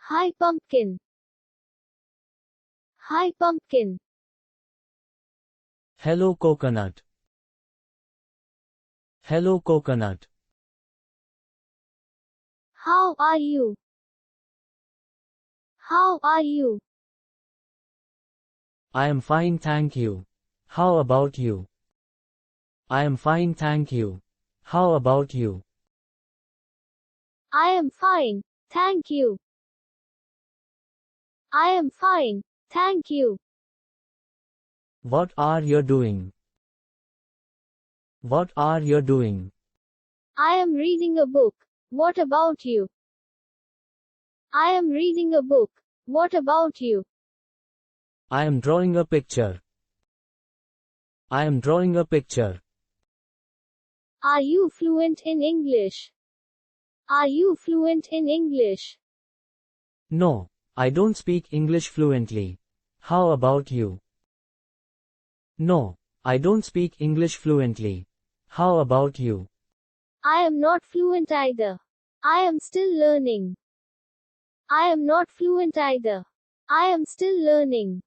Hi pumpkin. Hi pumpkin. Hello coconut. Hello coconut. How are you? How are you? I am fine, thank you. How about you? I am fine, thank you. How about you? I am fine, thank you. I am fine, thank you. What are you doing? What are you doing? I am reading a book. What about you? I am reading a book. What about you? I am drawing a picture. I am drawing a picture. Are you fluent in English? Are you fluent in English? No, I don't speak English fluently. How about you? No, I don't speak English fluently. How about you? I am not fluent either. I am still learning. I am not fluent either. I am still learning.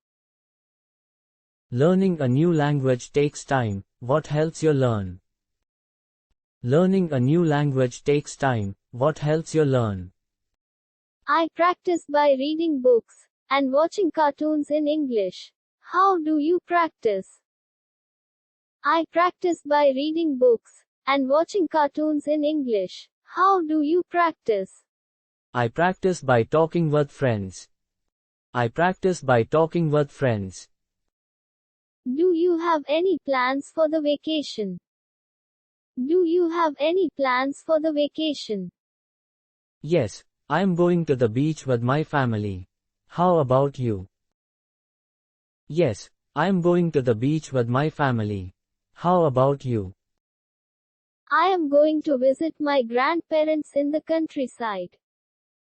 Learning a new language takes time. What helps you learn? Learning a new language takes time. What helps you learn? I practice by reading books and watching cartoons in English. How do you practice? I practice by reading books and watching cartoons in English. How do you practice? I practice by talking with friends. I practice by talking with friends. Do you have any plans for the vacation? Do you have any plans for the vacation? Yes, I am going to the beach with my family. How about you? Yes, I am going to the beach with my family. How about you? I am going to visit my grandparents in the countryside.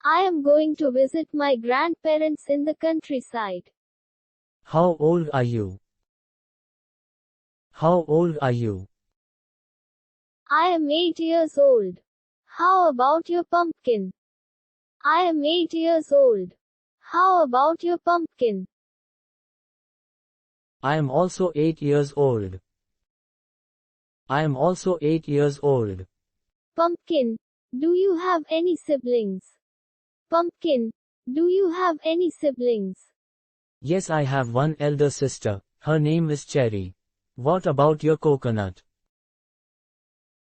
I am going to visit my grandparents in the countryside. How old are you? How old are you? I am 8 years old. How about your pumpkin? I am 8 years old. How about your pumpkin? I am also 8 years old. I am also 8 years old. Pumpkin, do you have any siblings? Pumpkin, do you have any siblings? Yes, I have one elder sister. Her name is Cherry. What about your coconut?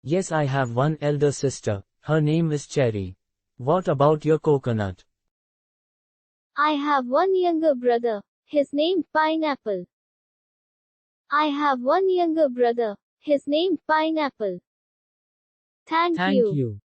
Yes, I have one elder sister. Her name is Cherry. What about your coconut? I have one younger brother. His name Pineapple. I have one younger brother. His name Pineapple. Thank Thank you. you.